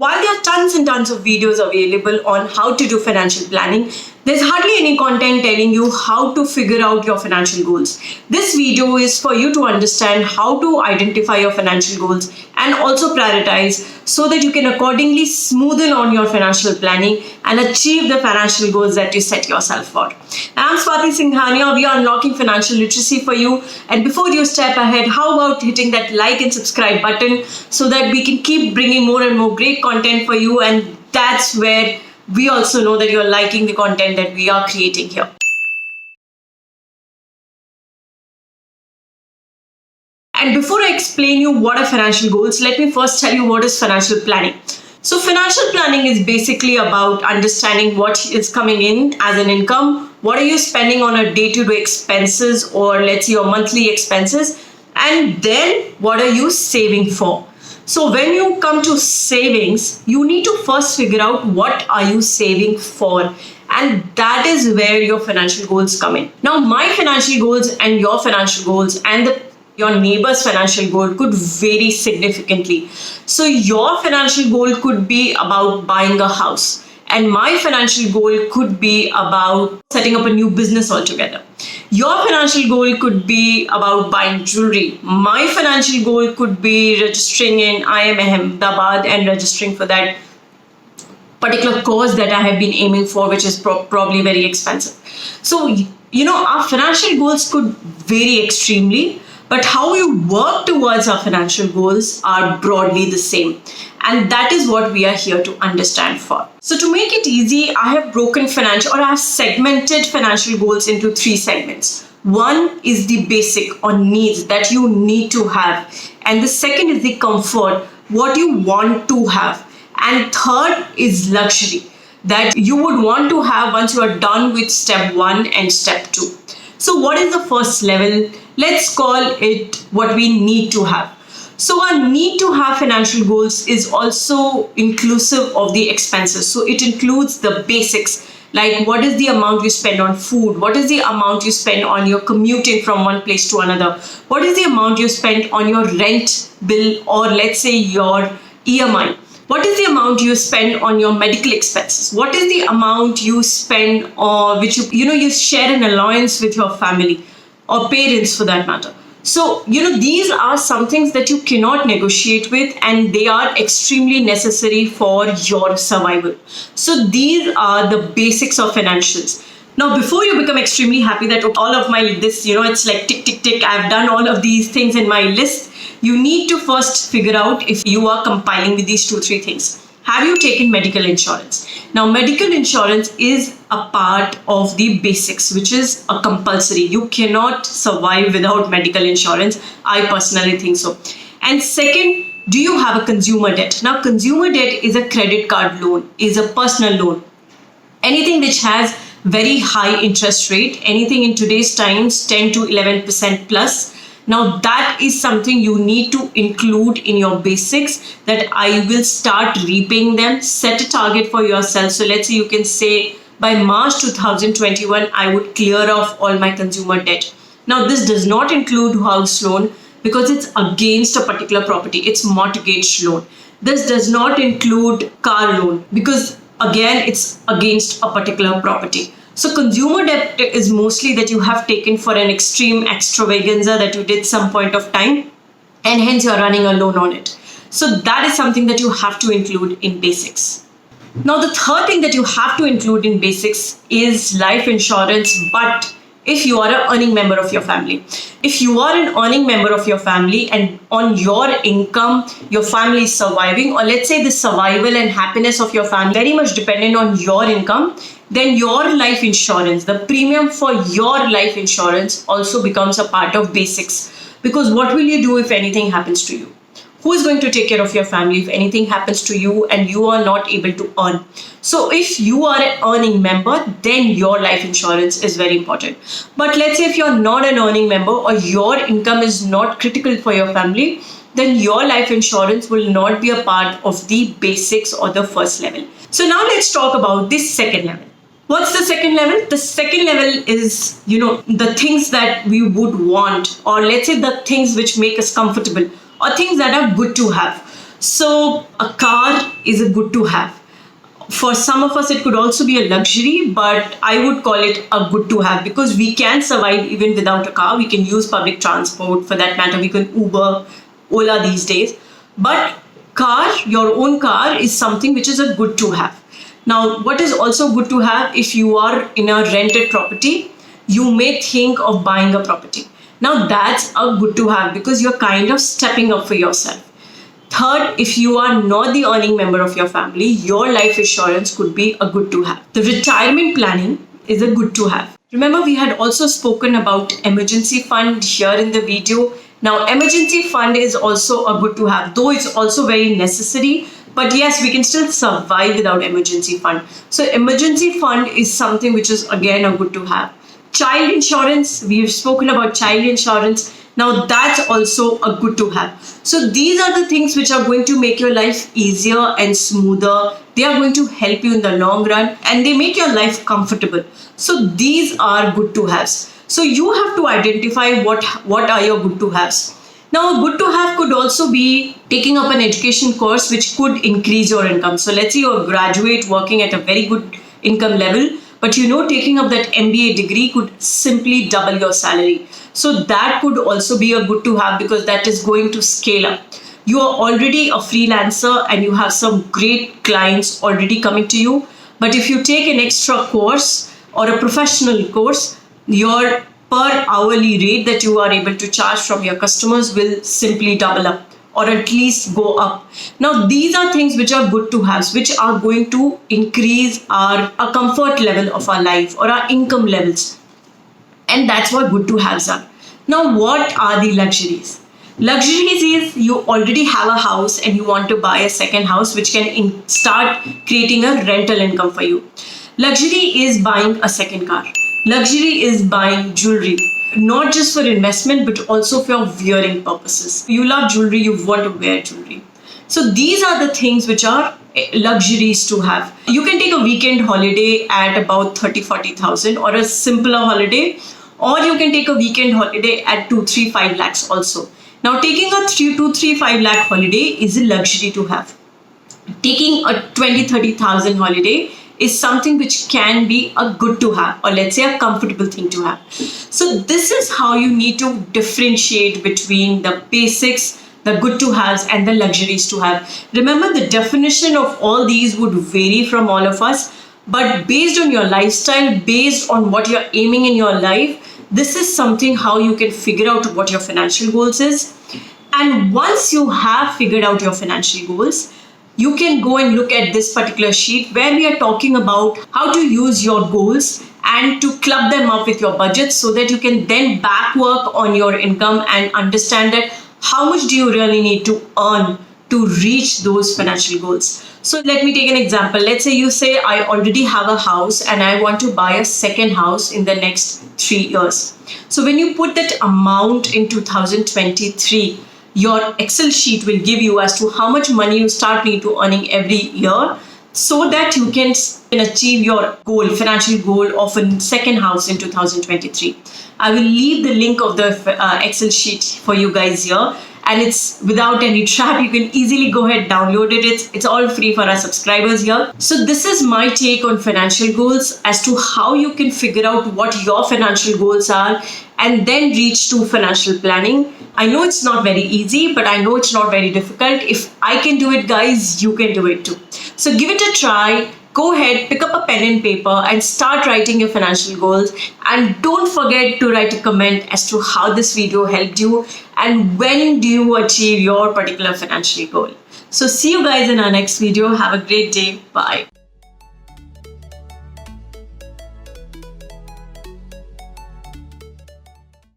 While there are tons and tons of videos available on how to do financial planning, there's hardly any content telling you how to figure out your financial goals. This video is for you to understand how to identify your financial goals and also prioritize so that you can accordingly smoothen on your financial planning and achieve the financial goals that you set yourself for. I'm Swati Singhania. We are unlocking financial literacy for you. And before you step ahead, how about hitting that like and subscribe button so that we can keep bringing more and more great content for you, and that's where we also know that you're liking the content that we are creating here. And before I explain you what are financial goals, let me first tell you what is financial planning. So financial planning is basically about understanding what is coming in as an income, what are you spending on a day-to-day expenses, or let's say your monthly expenses, and then what are you saving for. So when you come to savings, you need to first figure out what are you saving for, and that is where your financial goals come in. Now, my financial goals and your financial goals and your neighbor's financial goal could vary significantly. So your financial goal could be about buying a house, and my financial goal could be about setting up a new business altogether. Your financial goal could be about buying jewelry. My financial goal could be registering in IIM Ahmedabad and registering for that particular course that I have been aiming for, which is probably very expensive. So, our financial goals could vary extremely, but how we work towards our financial goals are broadly the same. And that is what we are here to understand for. So to make it easy, I have segmented financial goals into 3 segments. One is the basic or needs that you need to have. And the second is the comfort, what you want to have. And third is luxury, that you would want to have once you are done with step 1 and step 2. So what is the first level? Let's call it what we need to have. So our need to have financial goals is also inclusive of the expenses. So it includes the basics, like what is the amount you spend on food? What is the amount you spend on your commuting from one place to another? What is the amount you spend on your rent bill, or let's say your EMI? What is the amount you spend on your medical expenses? What is the amount you spend on which you share an allowance with your family or parents for that matter? So, these are some things that you cannot negotiate with, and they are extremely necessary for your survival. So these are the basics of financials. Now, before you become extremely happy that all of my list, it's like tick, tick, tick, I've done all of these things in my list, you need to first figure out if you are compiling with these 2-3 things. Have you taken medical insurance? Now, medical insurance is a part of the basics, which is a compulsory. You cannot survive without medical insurance. I personally think so. And second, do you have a consumer debt? Now, consumer debt is a credit card loan, is a personal loan. Anything which has very high interest rate, anything in today's times, 10 to 11% plus. Now that is something you need to include in your basics, that I will start repaying them. Set a target for yourself. So let's say you can say by March 2021, I would clear off all my consumer debt. Now this does not include house loan because it's against a particular property. It's mortgage loan. This does not include car loan because again, it's against a particular property. So consumer debt is mostly that you have taken for an extreme extravaganza that you did some point of time, and hence you're running a loan on it. So that is something that you have to include in basics. Now the third thing that you have to include in basics is life insurance, but if you are an earning member of your family. If you are an earning member of your family and on your income, your family is surviving, or let's say the survival and happiness of your family very much dependent on your income, then your life insurance, the premium for your life insurance also becomes a part of basics. Because what will you do if anything happens to you? Who is going to take care of your family if anything happens to you and you are not able to earn? So if you are an earning member, then your life insurance is very important. But let's say if you're not an earning member or your income is not critical for your family, then your life insurance will not be a part of the basics or the first level. So now let's talk about the second level. What's the second level? The second level is, the things that we would want, or let's say the things which make us comfortable, or things that are good to have. So a car is a good to have. For some of us, it could also be a luxury, but I would call it a good to have because we can survive even without a car. We can use public transport, for that matter. We can Uber, Ola these days. But your own car is something which is a good to have. Now, what is also good to have, if you are in a rented property, you may think of buying a property. Now, that's a good to have because you're kind of stepping up for yourself. Third, if you are not the earning member of your family, your life insurance could be a good to have. The retirement planning is a good to have. Remember, we had also spoken about emergency fund here in the video. Now, emergency fund is also a good to have, though it's also very necessary. But yes, we can still survive without emergency fund. So emergency fund is something which is again a good to have. Child insurance, we've spoken about child insurance. Now that's also a good to have. So these are the things which are going to make your life easier and smoother. They are going to help you in the long run and they make your life comfortable. So these are good to haves. So you have to identify what are your good to haves. Now, a good to have could also be taking up an education course which could increase your income. So let's say you're a graduate working at a very good income level, but taking up that MBA degree could simply double your salary. So that could also be a good to have because that is going to scale up. You are already a freelancer and you have some great clients already coming to you. But if you take an extra course or a professional course, your per hourly rate that you are able to charge from your customers will simply double up or at least go up. Now, these are things which are good to have, which are going to increase our comfort level of our life or our income levels. And that's what good to haves are. Now, what are the luxuries? Luxuries is you already have a house and you want to buy a second house which can start creating a rental income for you. Luxury is buying a second car. Luxury is buying jewelry, not just for investment, but also for wearing purposes. You love jewelry, you want to wear jewelry. So these are the things which are luxuries to have. You can take a weekend holiday at about 30-40,000 or a simpler holiday, or you can take a weekend holiday at 2-3-5 lakhs also. Now taking a 2-3-5 lakh holiday is a luxury to have. Taking a 20-30,000 holiday is something which can be a good to have, or let's say a comfortable thing to have. So this is how you need to differentiate between the basics, the good to haves and the luxuries to have. Remember, the definition of all these would vary from all of us, but based on your lifestyle, based on what you're aiming in your life, this is something how you can figure out what your financial goals is. And once you have figured out your financial goals, you can go and look at this particular sheet where we are talking about how to use your goals and to club them up with your budget so that you can then back work on your income and understand that how much do you really need to earn to reach those financial goals. So let me take an example. Let's say you say, I already have a house and I want to buy a second house in the next 3 years. So when you put that amount in 2023, your Excel sheet will give you as to how much money you start need to earning every year so that you can achieve your goal, financial goal of a second house in 2023. I will leave the link of the Excel sheet for you guys here, and it's without any trap. You can easily go ahead, download it. It's all free for our subscribers here. So this is my take on financial goals as to how you can figure out what your financial goals are and then reach to financial planning. I know it's not very easy, but I know it's not very difficult. If I can do it, guys, you can do it too. So give it a try. Go ahead, pick up a pen and paper and start writing your financial goals. And don't forget to write a comment as to how this video helped you and when do you achieve your particular financial goal. So see you guys in our next video. Have a great day. Bye.